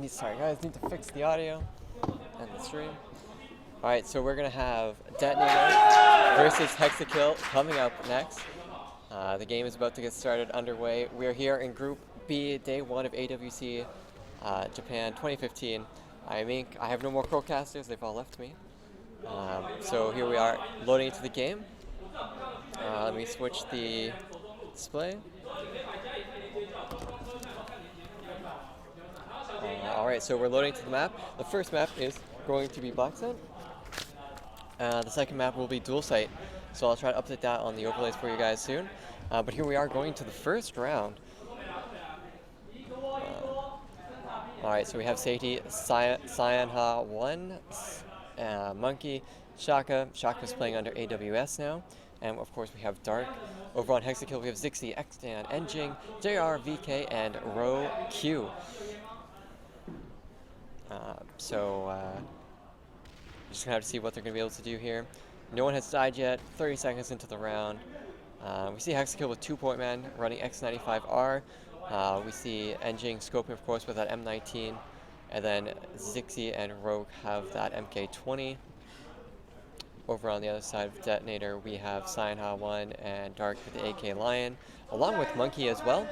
Sorry guys, need to fix the audio and the stream. Alright, so we're going to have DeToNator versus HexaKill coming up next. The game is about to get started underway. We're here in Group B, Day 1 of AWC Japan 2015. I have no more crowcasters, they've all left me. So here we are, loading into the game. Let me switch the display. Alright, so we're loading to the map. The first map is going to be Black Sand. The second map will be Dual Site. So I'll try to update that on the overlays for you guys soon. But here we are going to the first round. Alright, so we have Safety, Cyanha 1, Monkey, Shaka. Shaka's playing under AWS now. And of course we have Dark. Over on HexaKill we have Zixi, Xdan, Enjing, JR, VK, and Ro Q. Just gonna have to see what they're gonna be able to do here. No one has died yet, 30 seconds into the round. We see HexaKill with 2-point man running X95R. We see Enjing scoping, of course, with that M19. And then Zixi and Rogue have that MK20. Over on the other side of DeToNator, we have Cyanha 1 and Dark with the AK Lion, along with Monkey as well.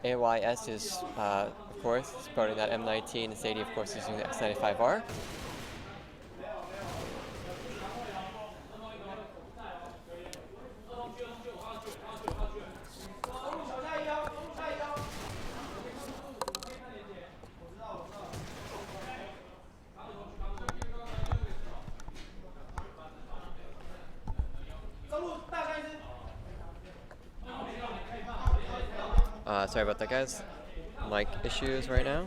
AYS is, of course, supporting that M19, and Sadie, of course, is using the X95R. Sorry about that, guys. Mic issues right now.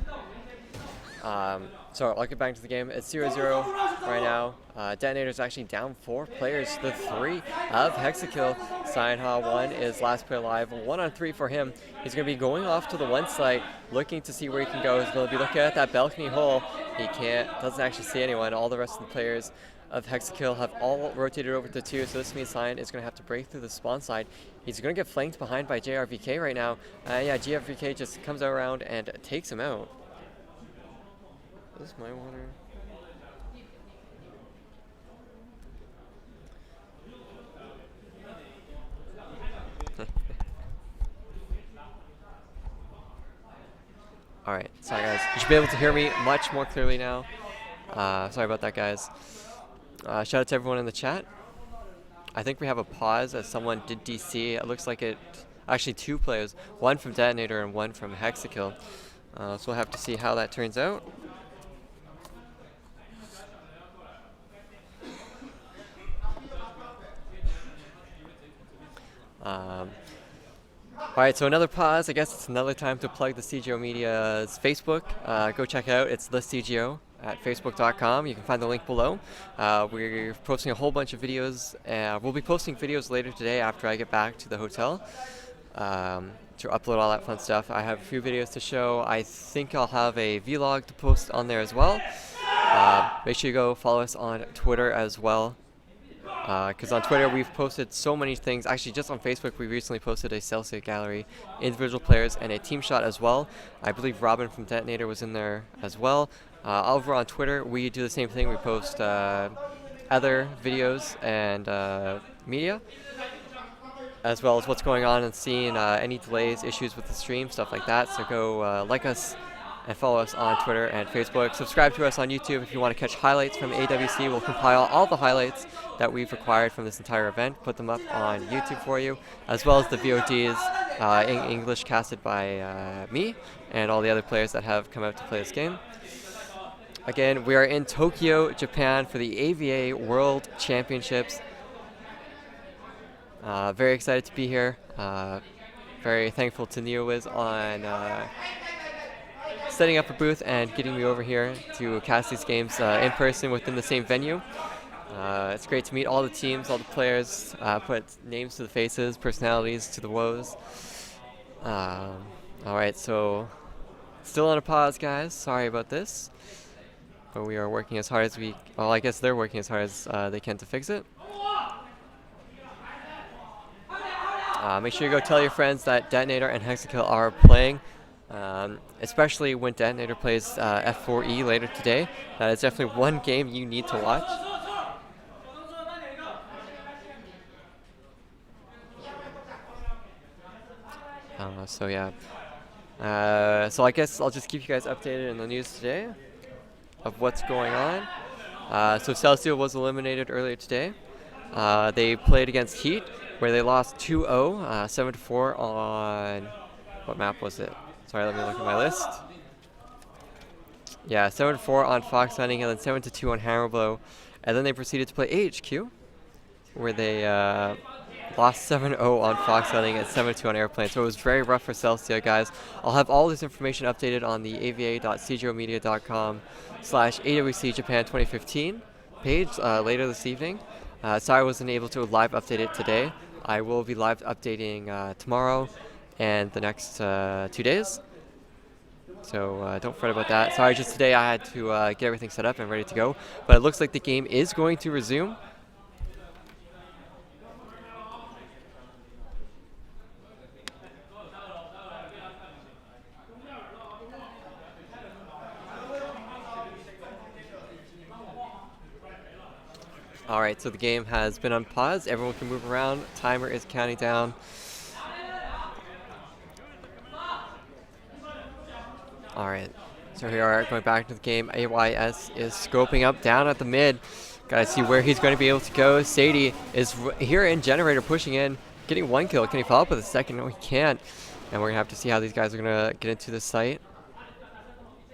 So I'll get back to the game. It's 0-0 right now. DeToNator's actually down 4 players to 3 of HexaKill. Cyanha 1 is last player alive. 1 on 3 for him. He's going to be going off to the 1 site, looking to see where he can go. He's going to be looking at that balcony hole. He doesn't actually see anyone. All the rest of the players of HexaKill have all rotated over to 2, so this means Cyan is going to have to break through the spawn side. He's going to get flanked behind by JRVK right now. Yeah, JRVK just comes around and takes him out. Is this my water? Alright, sorry guys. You should be able to hear me much more clearly now. Sorry about that, guys. Shout out to everyone in the chat. I think we have a pause as someone did DC. It looks like actually 2 players, 1 from DeToNator and 1 from HexaKill. So we'll have to see how that turns out. Alright, so another pause. I guess it's another time to plug the CGO Media's Facebook. Go check it out. It's the CGO at facebook.com. You can find the link below. We're posting a whole bunch of videos. We'll be posting videos later today after I get back to the hotel to upload all that fun stuff. I have a few videos to show. I think I'll have a vlog to post on there as well. Make sure you go follow us on Twitter as well. Because on Twitter we've posted so many things. Actually, just on Facebook we recently posted a Celsius gallery, individual players, and a team shot as well. I believe Robin from DeToNator was in there as well. Over on Twitter we do the same thing. We post other videos and media, as well as what's going on in the scene, any delays, issues with the stream, stuff like that. So go like us and follow us on Twitter and Facebook. Subscribe to us on YouTube if you want to catch highlights from AWC. We'll compile all the highlights that we've required from this entire event, put them up on YouTube for you, as well as the VODs in English casted by me and all the other players that have come out to play this game. Again, we are in Tokyo, Japan for the AVA World Championships. Very excited to be here. Very thankful to NeoWiz on setting up a booth and getting me over here to cast these games in person within the same venue. It's great to meet all the teams, all the players, put names to the faces, personalities to the woes. Alright, so still on a pause, guys. Sorry about this. But we are working as hard as well, I guess they're working as hard as they can to fix it. Make sure you go tell your friends that DeToNator and HexaKill are playing. Especially when DeToNator plays F4E later today. That is definitely one game you need to watch. So yeah. So I guess I'll just keep you guys updated in the news today of what's going on. So Celsius was eliminated earlier today. They played against Heat, where they lost 2-0, 7-4 on... What map was it? Sorry, let me look at my list. Yeah, 7-4 on Fox Hunting, and then 7-2 on Hammerblow. And then they proceeded to play AHQ, where they lost 7-0 on Fox Hunting and 7-2 on Airplane. So it was very rough for Celsius, guys. I'll have all this information updated on the ava.cgomedia.com/AWC Japan 2015 page later this evening. Sorry I wasn't able to live update it today. I will be live updating tomorrow and the next 2 days. So don't fret about that. Sorry, just today I had to get everything set up and ready to go. But it looks like the game is going to resume. Alright, so the game has been on pause. Everyone can move around. Timer is counting down. Alright, so here we are going back to the game. AYS is scoping up down at the mid. Gotta see where he's going to be able to go. Sadie is here in Generator pushing in, getting one kill. Can he follow up with a second? No, he can't. And we're going to have to see how these guys are going to get into the site.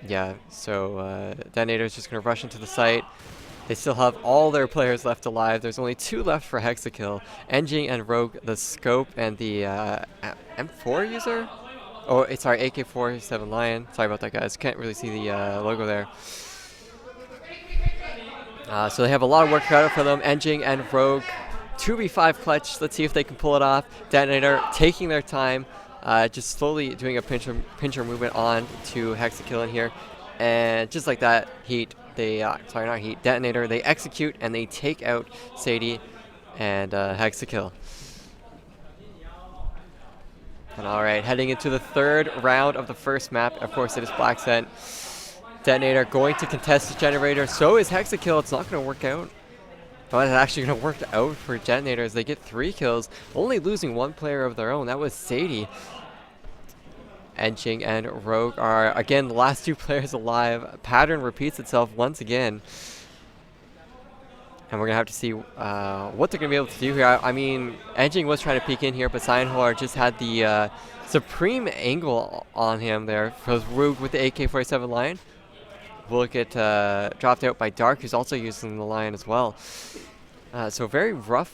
Yeah, so DeToNator is just going to rush into the site. They still have all their players left alive. There's only 2 left for HexaKill. Engine and Rogue, the scope, and the M4 user? Oh, sorry, AK-47 Lion. Sorry about that, guys. Can't really see the logo there. So they have a lot of work cut out for them. Engine and Rogue, 2v5 clutch. Let's see if they can pull it off. DeToNator taking their time, just slowly doing a pincher movement on to HexaKill in here. And just like that, Heat. Sorry, not Heat, DeToNator, they execute and they take out Sadie and HexaKill. And alright, heading into the 3rd round of the first map, of course it is Black Scent. DeToNator going to contest the Generator, so is HexaKill. It's not going to work out. But it's actually going to work out for DeToNator as they get 3 kills, only losing 1 player of their own. That was Sadie. Engine and Rogue are, again, the last 2 players alive. Pattern repeats itself once again. And we're going to have to see what they're going to be able to do here. I mean, Engine was trying to peek in here, but Cyanhor just had the supreme angle on him there. For Rogue with the AK-47 Lion will get dropped out by Dark, who's also using the Lion as well. So very rough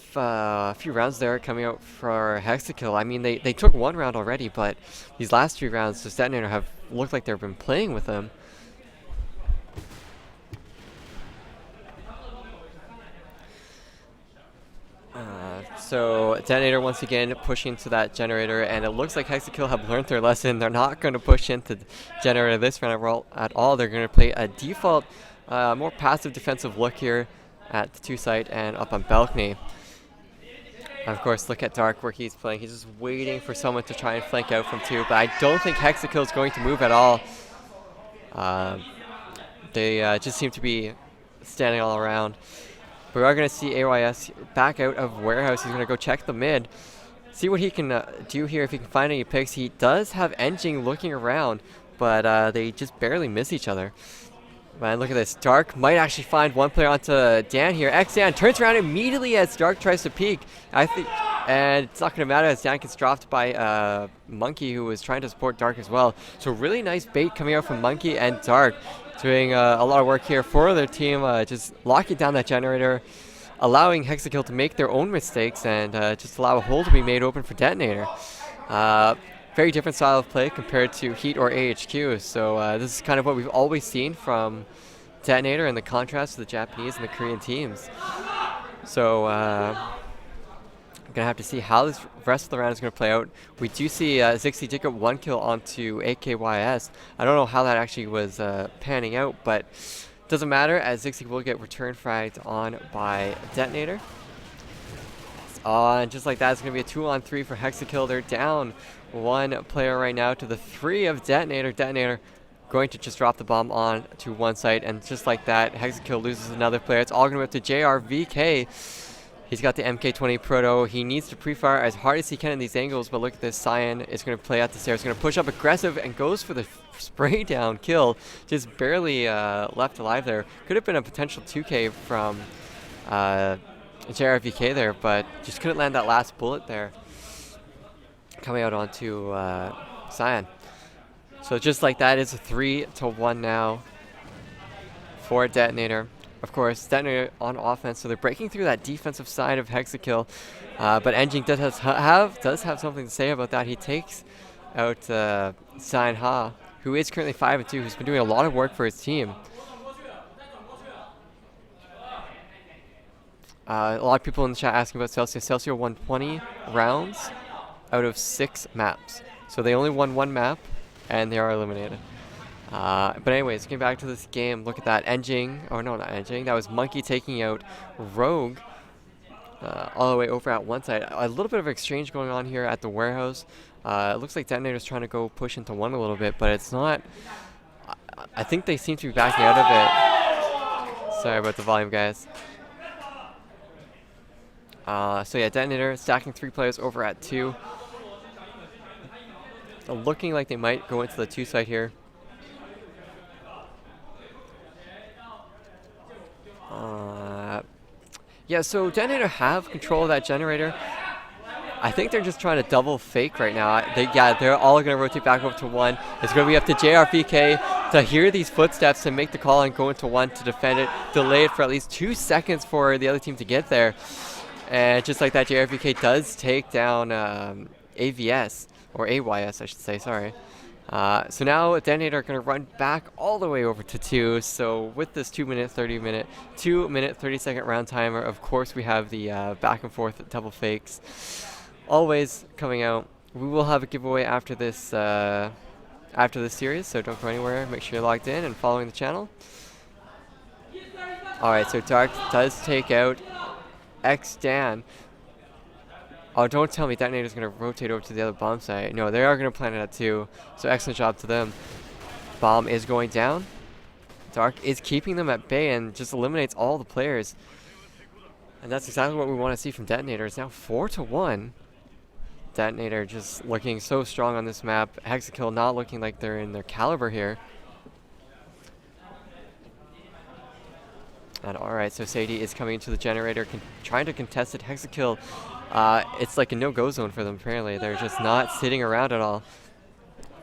few rounds there coming out for HexaKill. I mean, they took 1 round already, but these last 3 rounds, just DeToNator have looked like they've been playing with them. So DeToNator once again pushing to that Generator, and it looks like HexaKill have learned their lesson. They're not going to push into Generator this round at all. They're going to play a default, more passive defensive look here at the 2 site and up on balcony. And of course, look at Dark where he's playing. He's just waiting for someone to try and flank out from 2, but I don't think HexaKill is going to move at all. They just seem to be standing all around. We are going to see AYS back out of Warehouse. He's going to go check the mid, see what he can do here, if he can find any picks. He does have Engine looking around, but they just barely miss each other. Man, look at this. Dark might actually find 1 player onto Dan here. Dan turns around immediately as Dark tries to peek. And it's not going to matter as Dan gets dropped by Monkey, who was trying to support Dark as well. So really nice bait coming out from Monkey and Dark. Doing a lot of work here for their team. Just locking down that Generator, allowing HexaKill to make their own mistakes, and just allow a hole to be made open for DeToNator. Very different style of play compared to Heat or AHQ. So this is kind of what we've always seen from DeToNator, and the contrast to the Japanese and the Korean teams. So I'm going to have to see how this rest of the round is going to play out. We do see Zixi did get 1 kill onto AKYS. I don't know how that actually was panning out, but doesn't matter, as Zixi will get return fragged on by DeToNator. And just like that, it's going to be a 2-on-3 for HexaKill. They're down one player right now to the 3 of DeToNator. DeToNator going to just drop the bomb on to one site, and just like that, HexaKill loses another player. It's all going to go up to JRVK. He's got the MK20 Proto. He needs to pre-fire as hard as he can in these angles, but look at this. Cyan is going to play out the stairs, going to push up aggressive and goes for the spray down kill. Just barely left alive there. Could have been a potential 2K from JRVK there, but just couldn't land that last bullet there. Coming out onto Cyan. So just like that, it's a 3-1 now for DeToNator. Of course, DeToNator on offense, so they're breaking through that defensive side of HexaKill. But Engine does have something to say about that. He takes out Cyan Ha, who is currently 5-2, who's been doing a lot of work for his team. A lot of people in the chat asking about Celsius. Celsius won 20 rounds out of 6 maps. So they only won 1 map, and they are eliminated. But anyways, getting back to this game, look at that. Engine, oh no, not Engine. That was Monkey taking out Rogue all the way over at one side. A little bit of exchange going on here at the warehouse. It looks like DeToNator's trying to go push into one a little bit, but it's not. I think they seem to be backing out of it. Sorry about the volume, guys. So yeah, DeToNator stacking 3 players over at 2. Looking like they might go into the 2 side here. Yeah, so DeToNator have control of that generator. I think they're just trying to double fake right now. They're all going to rotate back over to 1. It's going to be up to JRVK to hear these footsteps and make the call and go into 1 to defend it. Delay it for at least 2 seconds for the other team to get there. And just like that, JRVK does take down AVS, or AYS I should say, sorry. So now DeToNator are going to run back all the way over to 2. So with this 2 minute 30 second round timer, of course we have the back and forth double fakes always coming out. We will have a giveaway after this series, so don't go anywhere. Make sure you're logged in and following the channel. Alright, so Dark does take out XDan. Oh, don't tell me DeToNator's going to rotate over to the other bomb site. No, they are going to plant it at 2. So excellent job to them. Bomb is going down. Dark is keeping them at bay and just eliminates all the players. And that's exactly what we want to see from DeToNator. It's now 4-1. DeToNator just looking so strong on this map. HexaKill not looking like they're in their caliber here. And alright, so Sadie is coming into the generator, trying to contest it. HexaKill, it's like a no-go zone for them, apparently. They're just not sitting around at all.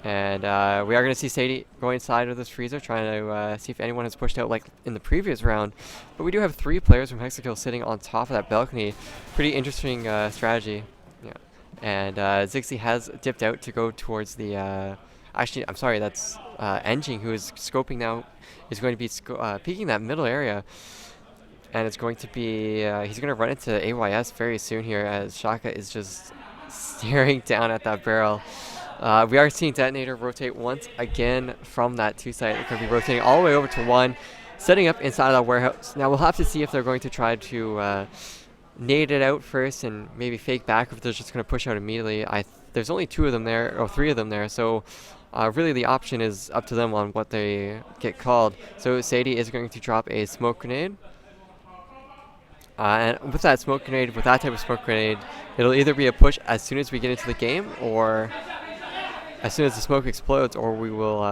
And we are going to see Sadie go inside of this freezer, trying to see if anyone has pushed out like in the previous round. But we do have 3 players from HexaKill sitting on top of that balcony. Pretty interesting strategy. Yeah. And Zixi has dipped out to go towards the... actually, I'm sorry, that's Engine, who is scoping now, is going to be peeking that middle area. And it's going to be, he's going to run into AYS very soon here, as Shaka is just staring down at that barrel. We are seeing DeToNator rotate once again from that 2 site. They're going to be rotating all the way over to 1, setting up inside of that warehouse. Now we'll have to see if they're going to try to nade it out first and maybe fake back, or if they're just going to push out immediately. There's only 2 of them there, or 3 of them there, so really the option is up to them on what they get called. So Sadie is going to drop a smoke grenade. And with that smoke grenade, with that type of smoke grenade, it'll either be a push as soon as we get into the game, or as soon as the smoke explodes, or we will,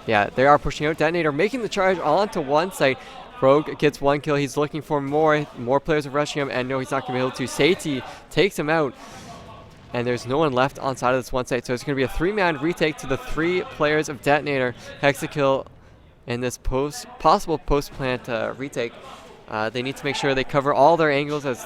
yeah, they are pushing out. DeToNator making the charge onto 1 site. Rogue gets 1 kill. He's looking for more. More players are rushing him, and no, he's not going to be able to. Sadie takes him out, and there's no one left on side of this 1 site. So it's going to be a 3-man retake to the 3 players of DeToNator. HexaKill in this possible post-plant retake. They need to make sure they cover all their angles, as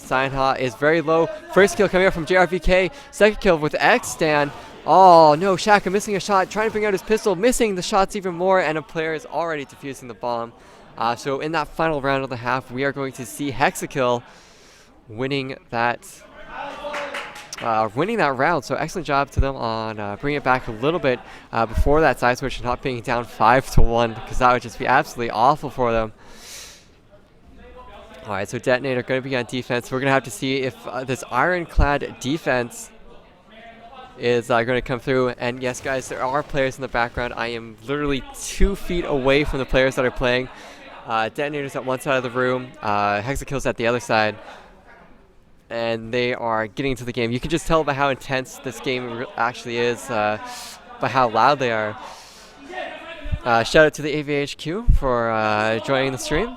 Cyan Ha is very low. First kill coming up from JRVK. Second kill with XDan. Oh no, Shaka missing a shot, trying to bring out his pistol, missing the shots even more, and a player is already defusing the bomb. So in that final round of the half, we are going to see HexaKill winning that round. So excellent job to them on bringing it back a little bit before that side switch and not being down 5-1, because that would just be absolutely awful for them. Alright, so DeToNator going to be on defense. We're going to have to see if this ironclad defense is going to come through. And yes, guys, there are players in the background. I am literally 2 feet away from the players that are playing. DeToNator's at one side of the room, HexaKill's at the other side, and they are getting into the game. You can just tell by how intense this game actually is, by how loud they are. Shout out to the AVA HQ for joining the stream.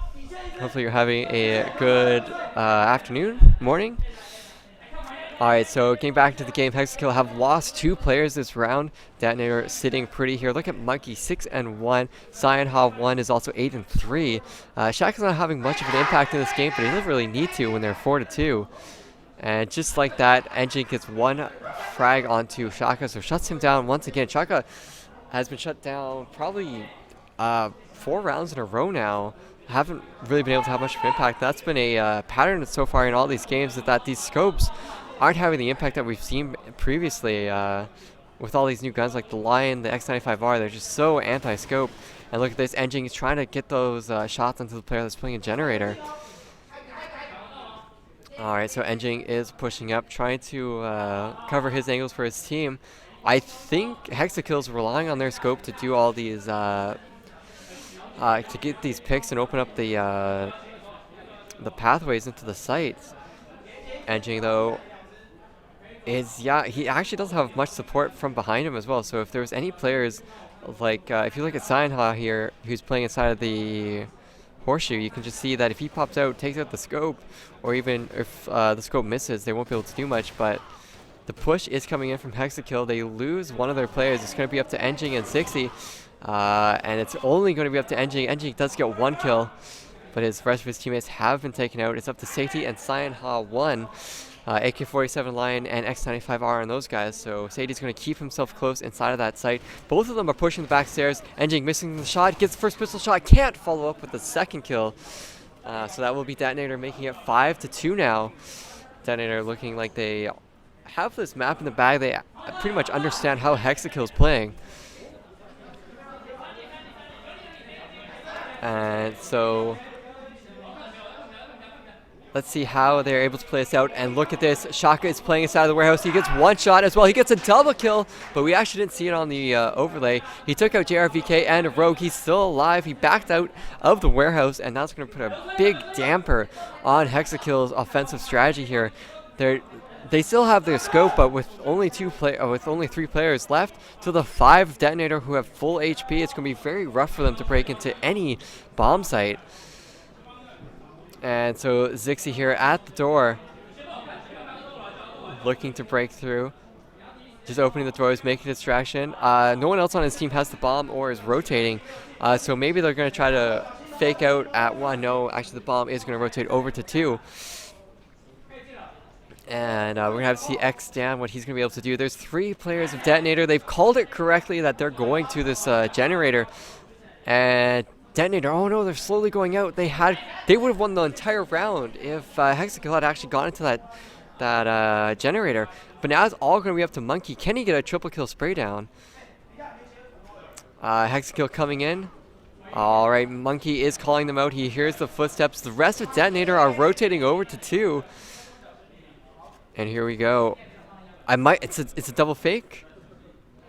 Hopefully you're having a good afternoon, morning. Alright, so getting back into the game, HexaKill have lost 2 players this round. DeToNator sitting pretty here. Look at Monkey, 6-1. CyanHa 1 is also 8-3. Shaka's not having much of an impact in this game, but he doesn't really need to when they're 4-2. And just like that, Engine gets 1 frag onto Shaka, so shuts him down once again. Shaka has been shut down probably 4 rounds in a row now. Haven't really been able to have much of an impact. That's been a pattern so far in all these games, that these scopes aren't having the impact that we've seen previously with all these new guns like the Lion, the X95R. They're just so anti-scope. And look at this, Engine is trying to get those shots into the player that's playing a generator. Alright, so Engine is pushing up, trying to cover his angles for his team. I think HexaKill's relying on their scope to do all these, to get these picks and open up the pathways into the sites. Engine, though, he actually doesn't have much support from behind him as well. So if there's any players, like if you look at CyanHa here, who's playing inside of the horseshoe, you can just see that if he pops out, takes out the scope, or even if the scope misses, they won't be able to do much. But the push is coming in from HexaKill. They lose one of their players. It's going to be up to Engine and Zixi, and it's only going to be up to Engine. Engine does get 1 kill, but his rest of his teammates have been taken out. It's up to Sadie and CyanHa 1. AK-47 Lion and X95R on those guys, so Sadie's going to keep himself close inside of that site. Both of them are pushing the back stairs. Engine missing the shot, gets the first pistol shot, can't follow up with the second kill. So that will be DeToNator making it 5-2 now. DeToNator looking like they have this map in the bag. They pretty much understand how HexaKill's playing. And so let's see how they're able to play this out. And look at this. Shaka is playing inside of the warehouse. He gets 1 shot as well. He gets a double kill, but we actually didn't see it on the overlay. He took out JRVK and Rogue. He's still alive. He backed out of the warehouse, and that's going to put a big damper on HexaKill's offensive strategy here. They still have their scope, but with only 3 players left, to the 5 of DeToNator who have full HP, it's going to be very rough for them to break into any bomb site. And so Zixi here at the door, looking to break through. Just opening the doors, making a distraction. No one else on his team has the bomb or is rotating. So maybe they're going to try to fake out at 1. No, actually the bomb is going to rotate over to 2. And we're going to have to see XDan, what he's going to be able to do. There's 3 players of DeToNator. They've called it correctly that they're going to this generator. And DeToNator, oh no, they're slowly going out. They would have won the entire round if HexaKill had actually gone into that generator. But now it's all going to be up to Monkey. Can he get a triple kill spray down? HexaKill coming in. All right, Monkey is calling them out. He hears the footsteps. The rest of DeToNator are rotating over to 2. And here we go. It's a double fake.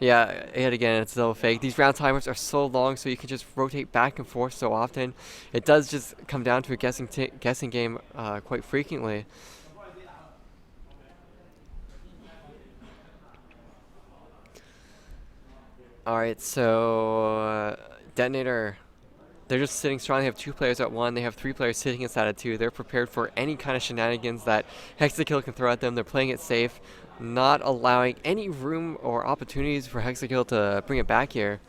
Yeah, yet again, it's a double fake. These round timers are so long, so you can just rotate back and forth so often. It does just come down to a guessing game quite frequently. All right, so DeToNator, they're just sitting strong. They have 2 players at 1. They have 3 players sitting inside at 2. They're prepared for any kind of shenanigans that HexaKill can throw at them. They're playing it safe, not allowing any room or opportunities for HexaKill to bring it back here.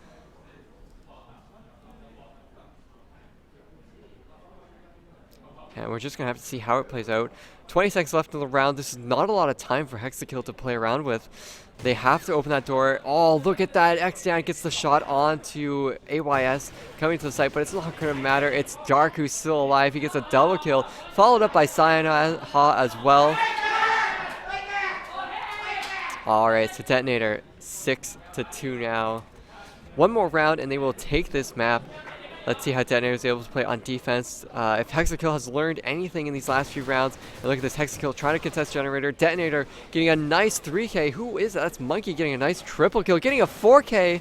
And we're just going to have to see how it plays out. 20 seconds left in the round. This is not a lot of time for HexaKill to play around with. They have to open that door. Oh, look at that. XDan gets the shot onto AYS coming to the site, but it's not going to matter. It's Dark who's still alive. He gets a double kill, followed up by CyanHa as well. All right, so DeToNator 6-2 now. 1 more round, and they will take this map. Let's see how DeToNator is able to play on defense. If HexaKill has learned anything in these last few rounds, and look at this HexaKill trying to contest Generator. DeToNator getting a nice 3K. Who is that? That's Monkey getting a nice triple kill, getting a 4K.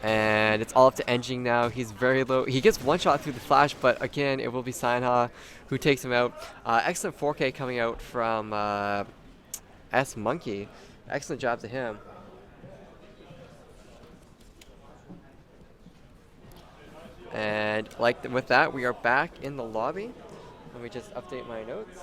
And it's all up to Engine now. He's very low. He gets one shot through the flash, but again, it will be Sanha who takes him out. Excellent 4K coming out from S Monkey. Excellent job to him. And with that, we are back in the lobby. Let me just update my notes.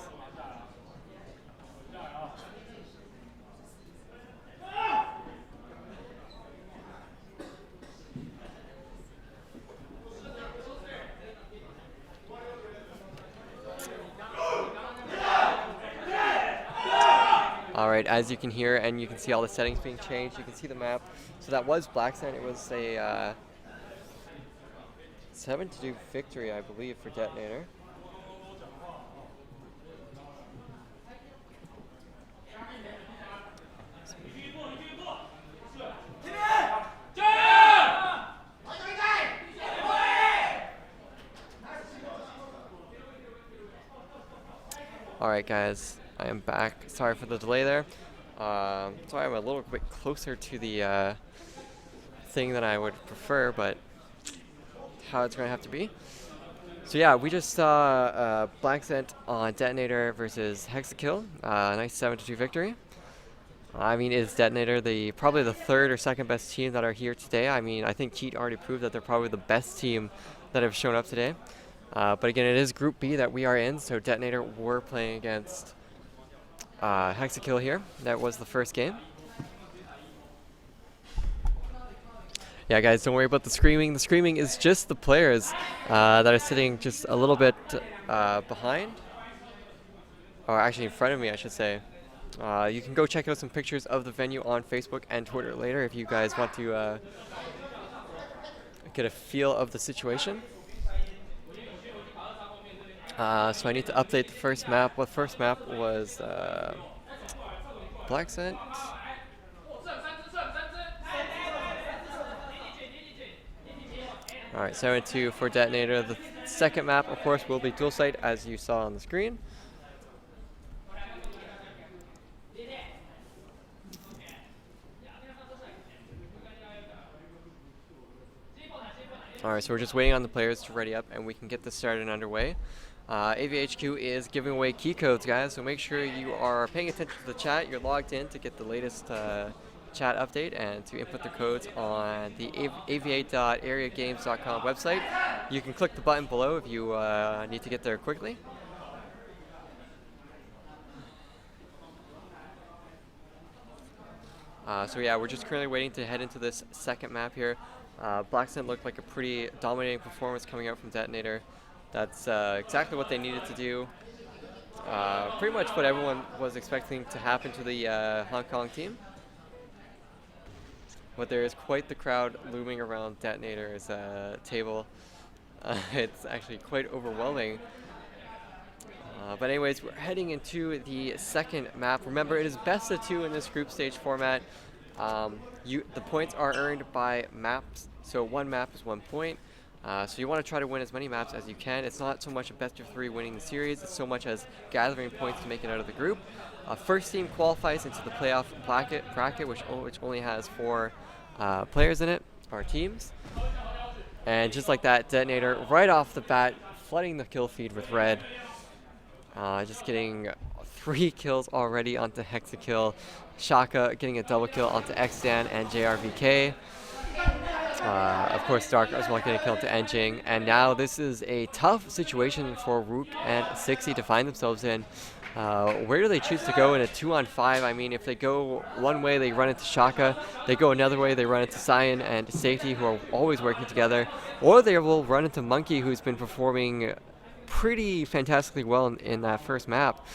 Alright, as you can hear and you can see all the settings being changed, you can see the map. So that was Black Sand. It was a 7-2 victory, I believe, for DeToNator. Alright guys, I am back. Sorry for the delay there. Sorry I'm a little bit closer to the thing than I would prefer, but how it's going to have to be. So yeah, we just saw Black Scent on DeToNator versus HexaKill. Nice 7-2 victory. I mean, is DeToNator probably the third or second best team that are here today? I mean, I think Cheat already proved that they're probably the best team that have shown up today. But again, it is Group B that we are in, so DeToNator were playing against HexaKill here. That was the first game. Yeah, guys, don't worry about the screaming. The screaming is just the players that are sitting just a little bit behind. Or actually in front of me, I should say. You can go check out some pictures of the venue on Facebook and Twitter later if you guys want to get a feel of the situation. So I need to update the first map. What first map was Black Scent. Alright, 7-2 for DeToNator. The second map, of course, will be dual site, as you saw on the screen. Alright, so we're just waiting on the players to ready up, and we can get this started and underway. AVA HQ is giving away key codes, guys, so make sure you are paying attention to the chat. You're logged in to get the latest chat update and to input the codes on the ava.areagames.com website. You can click the button below if you need to get there quickly. So yeah, we're just currently waiting to head into this second map here. Black Scent looked like a pretty dominating performance coming out from DeToNator. That's exactly what they needed to do. Pretty much what everyone was expecting to happen to the Hong Kong team. But there is quite the crowd looming around DeToNator's table. It's actually quite overwhelming. But anyways, we're heading into the second map. Remember, it is best of 2 in this group stage format. The points are earned by maps, so one map is 1 point. So you want to try to win as many maps as you can. It's not so much a best of 3 winning the series, it's so much as gathering points to make it out of the group. First team qualifies into the playoff bracket, which only has 4 players in it, or teams. And just like that, DeToNator right off the bat, flooding the kill feed with red. Just getting 3 kills already onto HexaKill. Shaka getting a double kill onto Xdan and JRVK. Of course, Dark as well getting a kill to Enjing. And now this is a tough situation for Rook and Sixy to find themselves in. Where do they choose to go in a 2-on-5? I mean, if they go one way, they run into Shaka. They go another way, they run into Cyan and Safety, who are always working together. Or they will run into Monkey, who's been performing pretty fantastically well in that first map.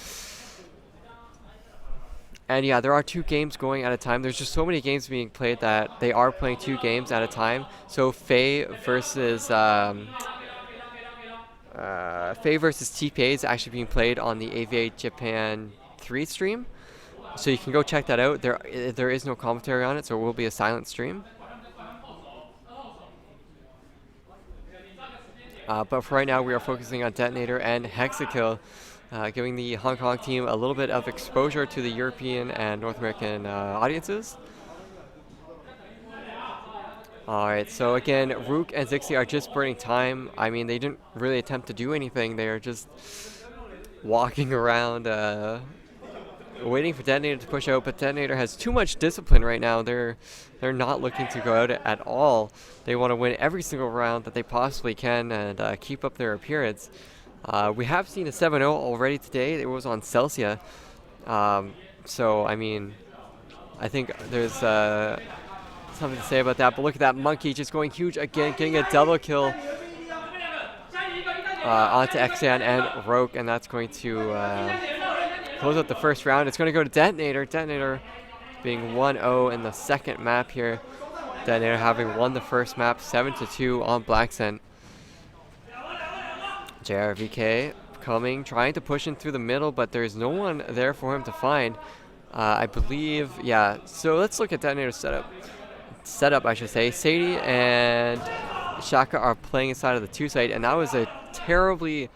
And yeah, there are 2 games going at a time. There's just so many games being played that they are playing 2 games at a time. So Faye versus TPA is actually being played on the AVA Japan 3 stream. So you can go check that out. There is no commentary on it, so it will be a silent stream. But for right now, we are focusing on DeToNator and HexaKill, giving the Hong Kong team a little bit of exposure to the European and North American audiences. Alright, so again, Rook and Zixi are just burning time. I mean, they didn't really attempt to do anything. They are just walking around, waiting for DeToNator to push out, but DeToNator has too much discipline right now. They're not looking to go out at all. They want to win every single round that they possibly can and keep up their appearance. We have seen a 7-0 already today. It was on Celsia. So, I mean, I think there's something to say about that. But look at that Monkey just going huge again, getting a double kill onto Xan and Roke, and that's going to close out the first round. It's going to go to DeToNator. DeToNator being 1-0 in the second map here. DeToNator having won the first map 7-2 on Blackscent. JRVK coming, trying to push in through the middle, but there's no one there for him to find. I believe, yeah. So let's look at DeToNator's setup, I should say. Sadie and Shaka are playing inside of the 2 site, and that was a terribly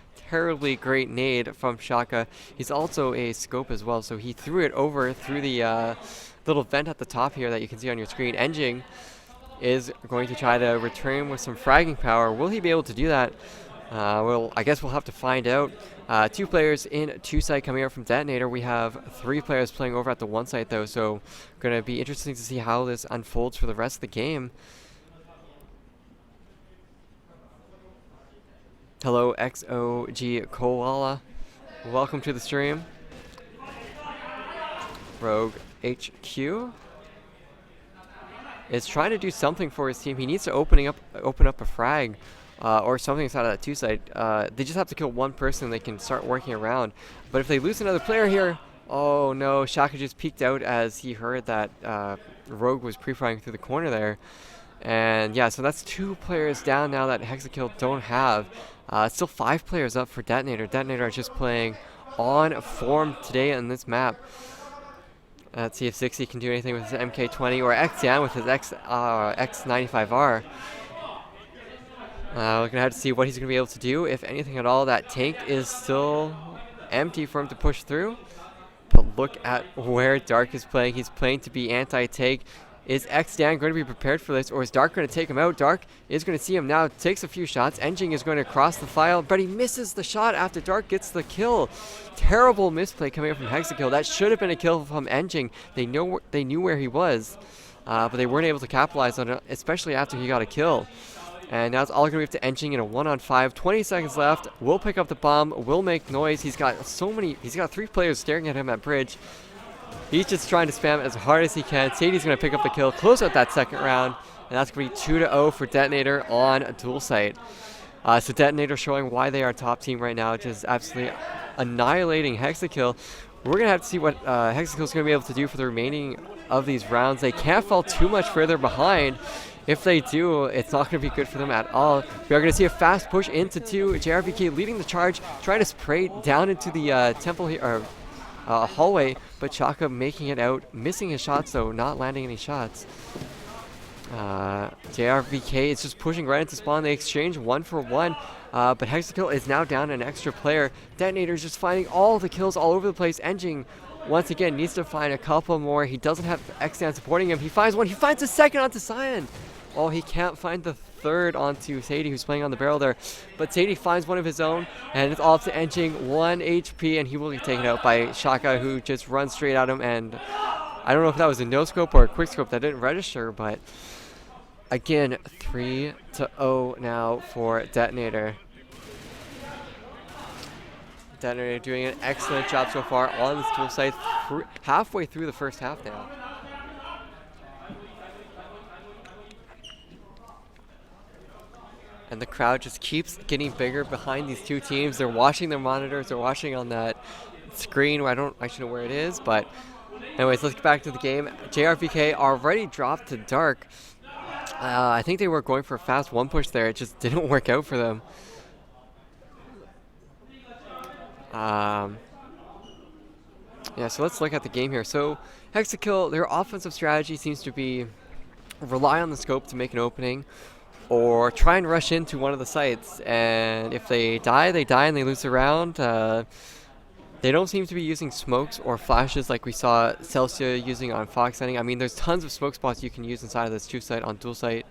great nade from Shaka. He's also a scope as well, so he threw it over through the little vent at the top here that you can see on your screen. Engine is going to try to return with some fragging power. Will he be able to do that? Well, I guess we'll have to find out. 2 players in 2 site coming out from DeToNator. We have 3 players playing over at the 1 site though, so going to be interesting to see how this unfolds for the rest of the game. Hello, XOG Koala. Welcome to the stream. Rogue HQ is trying to do something for his team. He needs to open up a frag or something inside of that 2 site. They just have to kill 1 person and they can start working around. But if they lose another player here, oh no, Shaka just peeked out as he heard that Rogue was pre-firing through the corner there. And yeah, so that's 2 players down now that HexaKill don't have. Still 5 players up for DeToNator. DeToNator is just playing on form today on this map. Let's see if Zixi can do anything with his MK20 or Xian with his X95R. We're going to have to see what he's going to be able to do. If anything at all, that tank is still empty for him to push through. But look at where Dark is playing. He's playing to be anti-tank. Is Xdan going to be prepared for this, or is Dark going to take him out? Dark is going to see him now, takes a few shots. Engine is going to cross the file, but he misses the shot after Dark gets the kill. Terrible misplay coming up from HexaKill. That should have been a kill from Engine. They knew where he was, but they weren't able to capitalize on it, especially after he got a kill. And now it's all going to be up to Engine in a 1-on-5. 20 seconds left. Will pick up the bomb. Will make noise. He's got 3 players staring at him at bridge. He's just trying to spam as hard as he can. Sadie's going to pick up the kill, close out that second round, and that's going to be 2-0 for DeToNator on a dual site. So DeToNator showing why they are top team right now, just absolutely annihilating HexaKill. We're going to have to see what HexaKill is going to be able to do for the remaining of these rounds. They can't fall too much further behind. If they do, it's not going to be good for them at all. We are going to see a fast push into 2. JRVK leading the charge, trying to spray down into the temple here, or hallway, but Shaka making it out, missing his shots though, not landing any shots. JRVK is just pushing right into spawn. They exchange 1 for 1, but HexaKill is now down an extra player. DeToNator is just finding all the kills all over the place. Engine once again needs to find a couple more. He doesn't have Xan supporting him. He finds one. He finds a second onto Cyan. Oh, he can't find the third onto Sadie, who's playing on the barrel there. But Sadie finds one of his own, and it's all up to Engine, 1 HP, and he will be taken out by Shaka, who just runs straight at him. And I don't know if that was a no-scope or a quick-scope that didn't register, but again, 3-0 now for DeToNator. DeToNator doing an excellent job so far on this dual site, halfway through the first half now. And the crowd just keeps getting bigger behind these 2 teams. They're watching their monitors. They're watching on that screen where I don't actually know where it is. But anyways, let's get back to the game. JRVK already dropped to Dark. I think they were going for a fast 1 push there. It just didn't work out for them. Yeah, so let's look at the game here. So HexaKill, their offensive strategy seems to be rely on the scope to make an opening, or try and rush into one of the sites. And if they die and they lose the round. They don't seem to be using smokes or flashes like we saw Celsia using on Fox Hunting. I mean, there's tons of smoke spots you can use inside of this 2-site on dual site.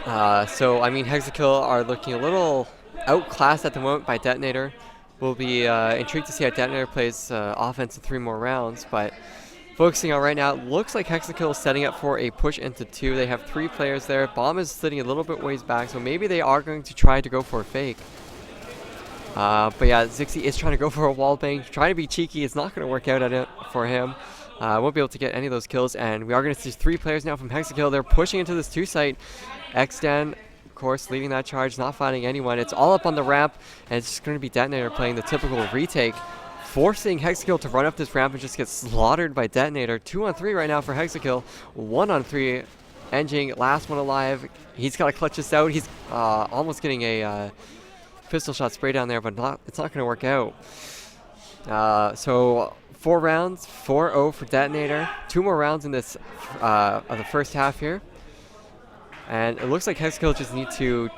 So, I mean, HexaKill are looking a little outclassed at the moment by DeToNator. We'll be intrigued to see how DeToNator plays offense in 3 more rounds, but focusing on right now, it looks like HexaKill is setting up for a push into 2. They have 3 players there. Bomb is sitting a little bit ways back, so maybe they are going to try to go for a fake. But yeah, Zixi is trying to go for a wall bang, trying to be cheeky. It's not going to work out at it for him. Won't be able to get any of those kills, and we are going to see 3 players now from HexaKill. They're pushing into this 2-site. Xdan, of course, leading that charge, not finding anyone. It's all up on the ramp, and it's just going to be DeToNator playing the typical retake, forcing HexaKill to run up this ramp and just get slaughtered by DeToNator. 2 on 3 right now for HexaKill. 1 on 3. Engine, last one alive. He's got to clutch this out. He's almost getting a pistol shot spray down there, but it's not going to work out. So 4 rounds, 4-0 for DeToNator. 2 more rounds in this of the first half here. And it looks like HexaKill just need to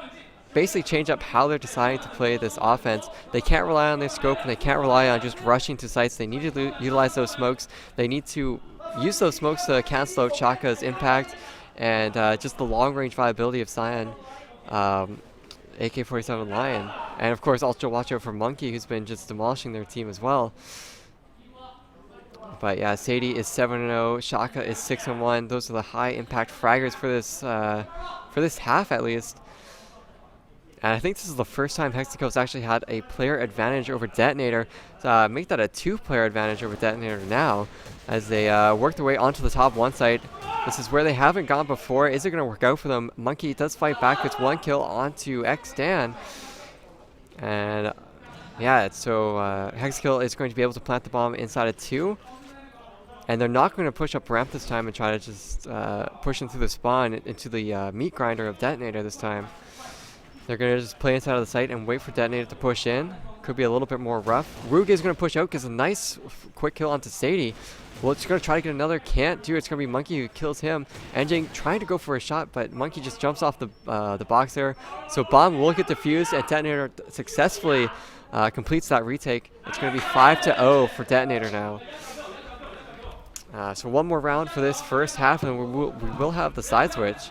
basically change up how they're deciding to play this offense. They can't rely on their scope, and they can't rely on just rushing to sites. They need to utilize those smokes. They need to use those smokes to cancel out Shaka's impact and just the long-range viability of Cyan. AK-47 Lion, and of course also watch out for Monkey, who's been just demolishing their team as well. But yeah, Sadie is 7-0, Shaka is 6-1. Those are the high impact fraggers for this half at least. And I think this is the first time HexaKill's actually had a player advantage over DeToNator. Make that a 2-player advantage over DeToNator now, as they work their way onto the top 1 site. This is where they haven't gone before. Is it going to work out for them? Monkey does fight back, gets 1 kill onto Xdan. And yeah, so HexaKill is going to be able to plant the bomb inside of 2. And they're not going to push up ramp this time and try to just push into the spawn, into the meat grinder of DeToNator this time. They're going to just play inside of the site and wait for DeToNator to push in. Could be a little bit more rough. Rug is going to push out, gets a nice quick kill onto Sadie. Well, it's going to try to get another. Can't do it. It's going to be Monkey who kills him. Enjing trying to go for a shot, but Monkey just jumps off the box there. So bomb will get defused, and DeToNator successfully completes that retake. It's going to be 5-0 for DeToNator now. So 1 more round for this first half, and we will have the side switch.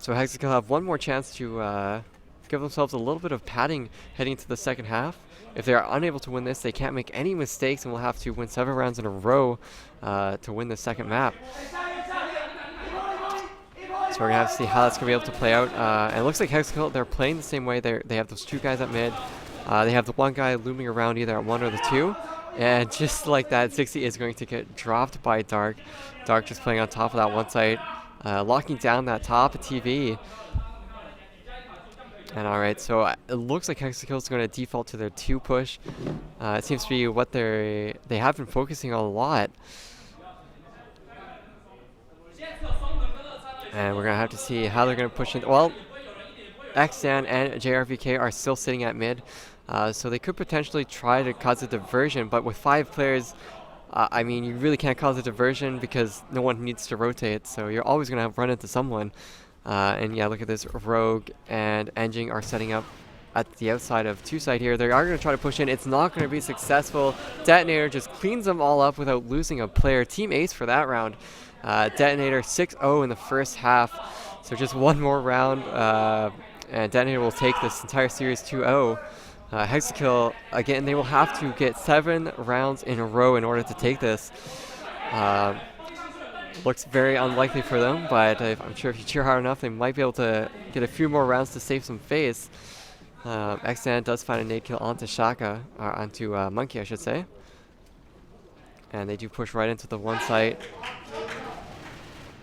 So HexaKill have 1 more chance to give themselves a little bit of padding heading into the second half. If they are unable to win this, they can't make any mistakes, and will have to win 7 rounds in a row to win the second map. So we're going to have to see how that's going to be able to play out. And it looks like HexaKill, they're playing the same way. They have those 2 guys at mid. They have the 1 guy looming around either at 1 or the 2. And just like that, 60 is going to get dropped by Dark. Dark just playing on top of that 1 site, locking down that top TV. And alright, so it looks like HexaKill is going to default to their 2 push. It seems to be what they have been focusing on a lot. And we're going to have to see how they're going to push in. Well, Xdan and JRVK are still sitting at mid. So they could potentially try to cause a diversion, but with 5 players, I mean, you really can't cause a diversion because no one needs to rotate, so you're always going to run into someone. And yeah, look at this. Rogue and Enjing are setting up at the outside of 2 side here. They are going to try to push in. It's not going to be successful. DeToNator just cleans them all up without losing a player. Team ace for that round. DeToNator 6-0 in the first half. So just 1 more round, and DeToNator will take this entire series 2-0. HexaKill, again, they will have to get 7 rounds in a row in order to take this. Looks very unlikely for them, but I'm sure if you cheer hard enough, they might be able to get a few more rounds to save some face. Xdan does find a nade kill onto Shaka, or onto Monkey, I should say. And they do push right into the 1 site.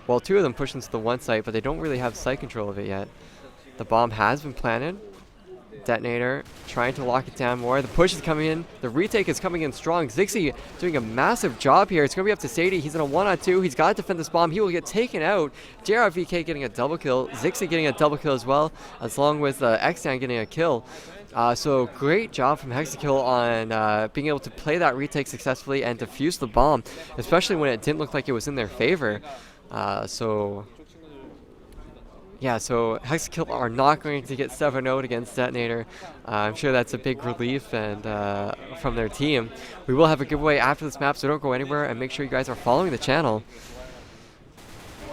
Well, 2 of them push into the 1 site, but they don't really have site control of it yet. The bomb has been planted, DeToNator trying to lock it down more. The push is coming in. The retake is coming in strong. Zixi doing a massive job here. It's going to be up to Sadie. He's in a 1-on-2. He's got to defend this bomb. He will get taken out. JRVK getting a double kill. Zixi getting a double kill as well, as long with Xdan getting a kill. So great job from HexaKill on being able to play that retake successfully and defuse the bomb, especially when it didn't look like it was in their favor. So HexaKill are not going to get 7-0 against DeToNator. I'm sure that's a big relief and from their team. We will have a giveaway after this map, so don't go anywhere, and make sure you guys are following the channel.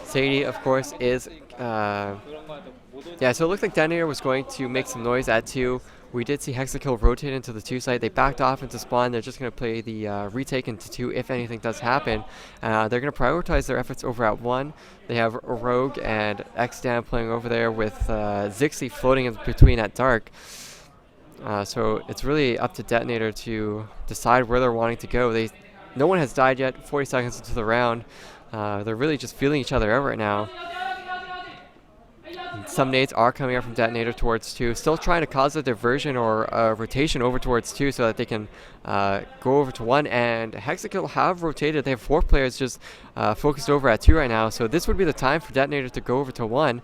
Sadie, of course, is... so it looked like DeToNator was going to make some noise at 2. We did see HexaKill rotate into the 2 site. They backed off into spawn. They're just going to play the retake into 2 if anything does happen. They're going to prioritize their efforts over at 1. They have Rogue and Xdan playing over there with Zixi floating in between at dark. So it's really up to DeToNator to decide where they're wanting to go. No one has died yet, 40 seconds into the round. They're really just feeling each other out right now. Some nades are coming out from DeToNator towards 2, still trying to cause a diversion or a rotation over towards 2 so that they can go over to 1. And HexaKill have rotated. They have 4 players just focused over at 2 right now. So this would be the time for DeToNator to go over to 1.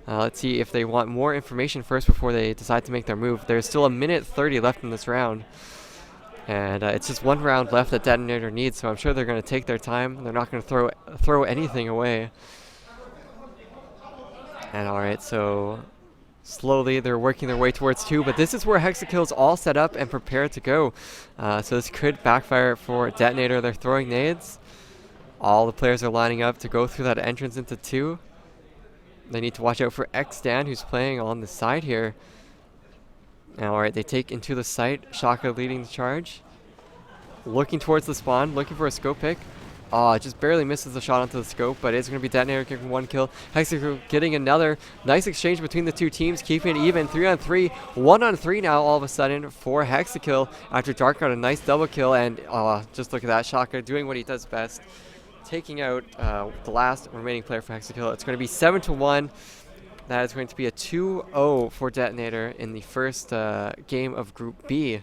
Let's see if they want more information first before they decide to make their move. There's still 1:30 left in this round. And it's just 1 round left that DeToNator needs, so I'm sure they're going to take their time. They're not going to throw anything away. And alright, so slowly they're working their way towards 2, but this is where HexaKill's all set up and prepared to go. So this could backfire for DeToNator. They're throwing nades. All the players are lining up to go through that entrance into 2. They need to watch out for Xdan, who's playing on the side here. Alright, they take into the site. Shaka leading the charge. Looking towards the spawn, looking for a scope pick. Just barely misses the shot onto the scope, but it's going to be DeToNator getting 1 kill. HexaKill getting another nice exchange between the 2 teams, keeping it even. 3-on-3, 1-on-3 now all of a sudden for HexaKill after Dark got a nice double kill. And just look at that, Shaka doing what he does best, taking out the last remaining player for HexaKill. It's going to be 7-1. That is going to be a 2-0 for DeToNator in the first game of Group B.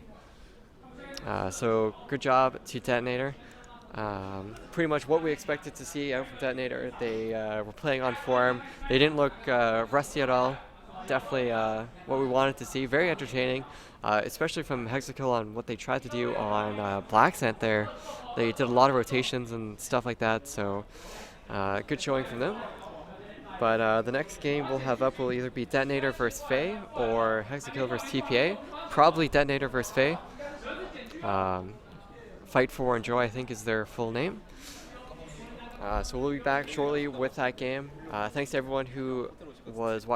So good job to DeToNator. Pretty much what we expected to see out from DeToNator. They were playing on form. They didn't look rusty at all. Definitely what we wanted to see. Very entertaining, especially from HexaKill on what they tried to do on Black Scent there. They did a lot of rotations and stuff like that, so good showing from them. But the next game we'll have up will either be DeToNator versus Faye or HexaKill versus TPA. Probably DeToNator versus Faye. Fight for Enjoy, I think, is their full name. So we'll be back shortly with that game. Thanks to everyone who was watching